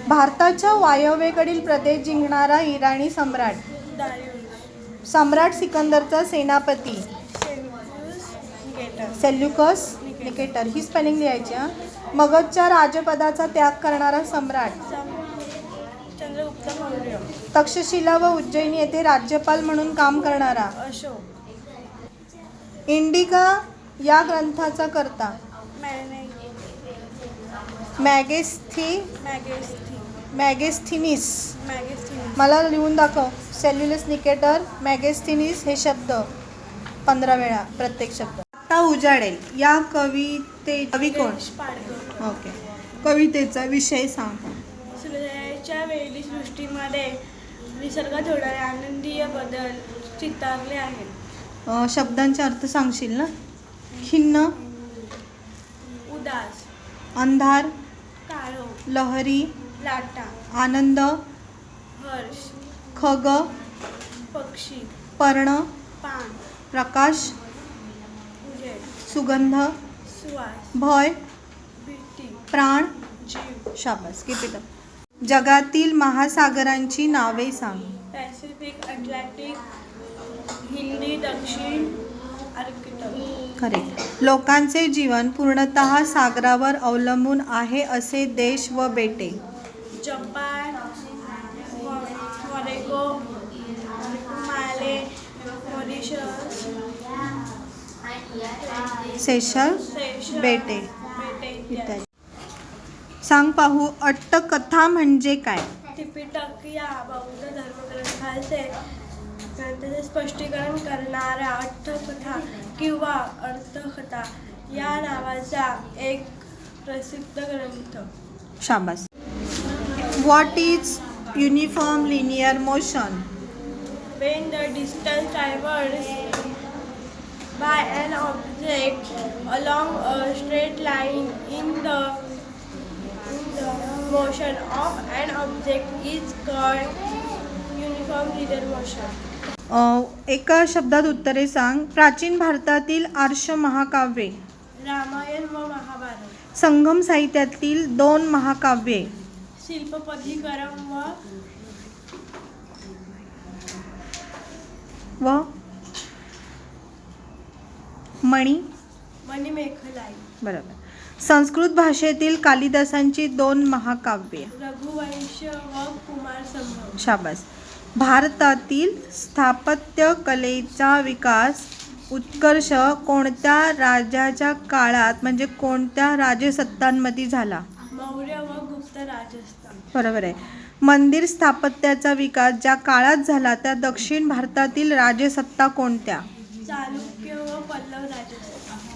भारताच्या वायव्येकडील प्रदेश जिंकणारा इराणी सम्राट. सम्राट सिकंदरचा सेनापती. Seleucus Nicator. ही स्पेलिंग लिहायची हां. मगधच्या राजपदाचा त्याग करणारा सम्राट. चंद्रगुप्त मौर्य. तक्षशिला व उज्जैनी येथे राज्यपाल म्हणून काम करणारा. अशोक. इंडिका या ग्रंथाचा कर्ता. मॅगेस्थीनिस. मला लिहून दाखव. सेल्युलस निकेटर, मॅगेस्थीनिस हे शब्द 15 वेळा प्रत्येक शब्द. आता उजाडेल या कवी कोण? ओके. कवितेचा विषय सांग. सूर्योदयाच्या वेळी सृष्टीमध्ये निसर्गात होणारे आनंदीय बदल चितारले आहेत. शब्दांचे अर्थ सांगशील ना? खिन्न, उदास, अंधार, काळो, लहरी, लाटा, आनंद, हर्ष, खग, पक्षी, पर्ण, पान, प्रकाश, उजेड, सुगंध, सुवास, भय, भीती, प्राण, जीव. शाबास. Keep it up. जगातील महासागरांची नावे सांग. पॅसिफिक, अटलांटिक, हिंदी, दक्षिण, आर्क्टिक. करेक्ट. लोकांचे जीवन पूर्णतः सागरावर अवलंबून आहे असे देश व बेटे. जपान, मोरक्को, माले, मॉरिशस, सेशल सेशल, बेटे इत्यादी. इत्यादी. सांग पाहू. अट्टकथा म्हणजे काय? त्रिपिटक या बौद्ध धर्मग्रंथाचे स्पष्टीकरण करणाऱ्या अट्टकथा किंवा अर्थकथा या नावाचा एक प्रसिद्ध ग्रंथ. शाबास. What is uniform linear motion? When the distance traversed by an object along a straight line in the motion of an object is called uniform linear motion. एका शब्दात उत्तरे सांग. प्राचीन भारतातील आर्ष महाकाव्ये. रामायण व महाभारत. संगम साहित्यातील 2 महाकाव्ये. शिल्पपद्धीकरम व मणिमेखलाई. बरोबर. संस्कृत भाषेतील कालिदासांची 2 महाकाव्ये. रघुवंश व कुमार संभव. शाबास. भारतातील स्थापत्य कलेचा विकास उत्कर्ष कोणत्या राजाच्या काळात म्हणजे कोणत्या राजसत्तांमध्ये झाला? मौर्य व गुप्त राजस्थान. बरोबर आहे. मंदिर स्थापत्याचा विकास ज्या काळात झाला त्या दक्षिण भारतातील राजसत्ता कोणत्या? चालुक्य व पल्लव राजसत्ता.